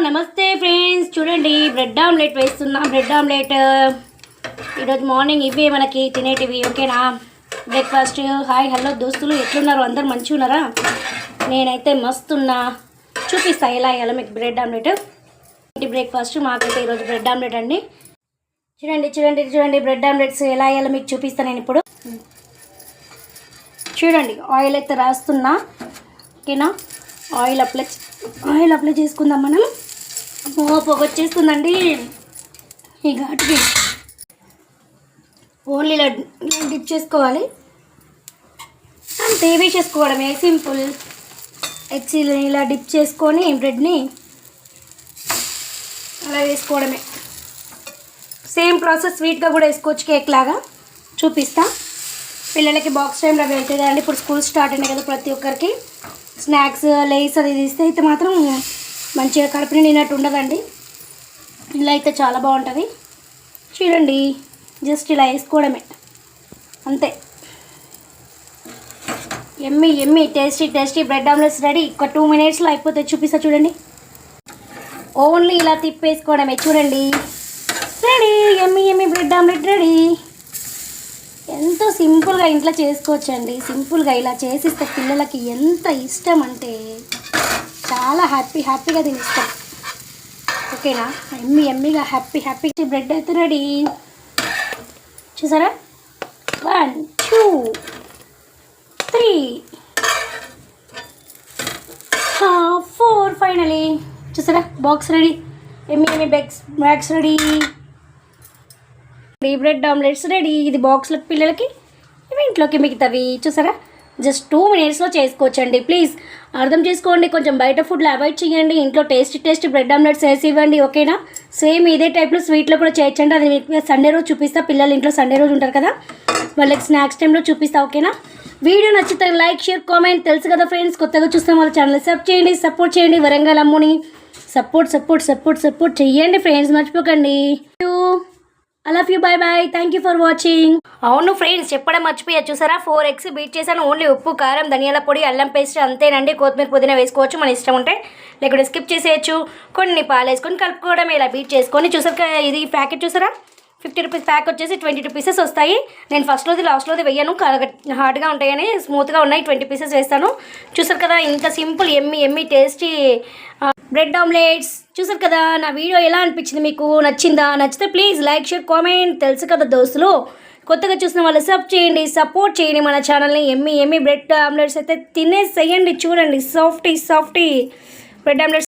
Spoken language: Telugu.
నమస్తే ఫ్రెండ్స్, చూడండి బ్రెడ్ ఆమ్లెట్ వేస్తున్నా. బ్రెడ్ ఆమ్లెట్ ఈరోజు మార్నింగ్ ఇవే మనకి తినేటివి. ఓకేనా? బ్రేక్ఫాస్ట్. హాయ్ హలో దోస్తులు, ఎట్లున్నారు? అందరు మంచిగా ఉన్నారా? నేనైతే మస్తున్నా. చూపిస్తా ఎలా వేయాలో మీకు బ్రెడ్ ఆమ్లెట్. ఇంటి బ్రేక్ఫాస్ట్ మాకైతే ఈరోజు బ్రెడ్ ఆమ్లెట్ అండి. చూడండి చూడండి చూడండి బ్రెడ్ ఆమ్లెట్స్ ఎలా వేయాలో మీకు చూపిస్తాను నేను ఇప్పుడు. చూడండి ఆయిల్ అయితే రాస్తున్నా. ఓకేనా? ఆయిల్ అప్లై చేసుకుందాం మనం. పొగ వచ్చేస్తుందండి ఈ ఘాటుకి. ఓన్లీ ఇలా డిప్ చేసుకోవాలి, అంతే. వేసేసుకోవడమే, సింపుల్. ఎగ్స్ ఇలా డిప్ చేసుకొని బ్రెడ్ని అలా వేసుకోవడమే. సేమ్ ప్రాసెస్ స్వీట్గా కూడా వేసుకోవచ్చు, కేక్ లాగా. చూపిస్తా. పిల్లలకి బాక్స్ టైంలో వెళ్తుంది కదండి, ఇప్పుడు స్కూల్ స్టార్ట్ అయినాయి కదా. ప్రతి ఒక్కరికి స్నాక్స్ లేస్ అది తీస్తే అయితే మాత్రం మంచిగా కడుపు నిండినట్టు ఉండదండి. ఇలా అయితే చాలా బాగుంటుంది. చూడండి, జస్ట్ ఇలా వేసుకోవడమే, అంతే. ఎమ్మి ఎమ్మి టేస్టీ బ్రెడ్ ఆమ్లెట్స్ రెడీ. ఒక 2 minutesలో అయిపోతుంది. చూపిస్తా చూడండి. ఓన్లీ ఇలా తిప్పేసుకోవడమే. చూడండి, రెడీ. ఎమ్మి బ్రెడ్ ఆమ్లెట్ రెడీ. ఎంతో సింపుల్గా ఇంట్లో చేసుకోవచ్చండి. సింపుల్గా ఇలా చేసిస్తే పిల్లలకి ఎంత ఇష్టం అంటే చాలా హ్యాపీగా తినిస్తాం. ఓకేనా? ఎమ్మిగా హ్యాపీ బ్రెడ్ అయితే రెడీ. చూసారా? 1 2 3 4 ఫైనలీ. చూసారా? Box ready. ఎమ్మి bags ready. Bread omelettes ready. ఇది బాక్స్లోకి పిల్లలకి, ఇవి ఇంట్లోకి మిగతావి. చూసారా? జస్ట్ 2 minutesలో చేసుకోవచ్చండి. ప్లీజ్ అర్థం చేసుకోండి. కొంచెం బయట ఫుడ్లు అవాయిడ్ చేయండి. ఇంట్లో టేస్టీ బ్రెడ్ ఆమ్లెట్స్ వేసి ఇవ్వండి. ఓకేనా? సేమ్ ఇదే టైప్లో స్వీట్లో కూడా చేయొచ్చండి. అది మీకు సండే రోజు చూపిస్తా. పిల్లలు ఇంట్లో సండే రోజు ఉంటారు కదా, వాళ్ళకి స్నాక్స్ టైంలో చూపిస్తా. ఓకేనా? వీడియో నచ్చితే లైక్, షేర్, కామెంట్. తెలుసు కదా ఫ్రెండ్స్, కొత్తగా చూస్తాం వాళ్ళ ఛానల్ సపోర్ట్ చేయండి. వరంగల్ అమ్ముని సపోర్ట్ చేయండి ఫ్రెండ్స్, మర్చిపోకండి. I love you. Bye. Thank you for watching. అవును ఫ్రెండ్స్, చెప్పడం మర్చిపోయా. చూసారా? 4 eggs బీట్ చేశాను. ఓన్లీ ఉప్పు, కారం, ధనియాల పొడి, అల్లం పేస్ట్, అంతేనండి. కొత్తిమీర, పుదీనా వేసుకోవచ్చు, మన ఇష్టం ఉంటే. లేకపోతే స్కిప్ చేసేయచ్చు. కొన్ని పాలు వేసుకొని కలుపుకోవడం. ఇలా బీట్ చేసుకొని. చూసారు, ఇది ప్యాకెట్ చూసారా? 50 రూపీస్ ప్యాక్ వచ్చేసి 22 pieces వస్తాయి. నేను ఫస్ట్లోది లాస్ట్లోది వేయను, హార్డ్గా ఉంటాయని. స్మూత్గా ఉన్నాయి. 20 pieces వేస్తాను. చూసారు కదా? ఇంత సింపుల్ ఎమ్మి టేస్టీ బ్రెడ్ ఆమ్లెట్స్. చూసారు కదా? నా వీడియో ఎలా అనిపించింది మీకు? నచ్చిందా? నచ్చితే ప్లీజ్ లైక్, షేర్, కామెంట్. తెలుసు కదా దోస్తులు, కొత్తగా చూసిన వాళ్ళు సపోర్ట్ చేయండి మన ఛానల్ని. ఎమ్మి బ్రెడ్ ఆమ్లెట్స్ అయితే తినేసేయండి. చూడండి, సాఫ్టీ బ్రెడ్ ఆమ్లెట్స్.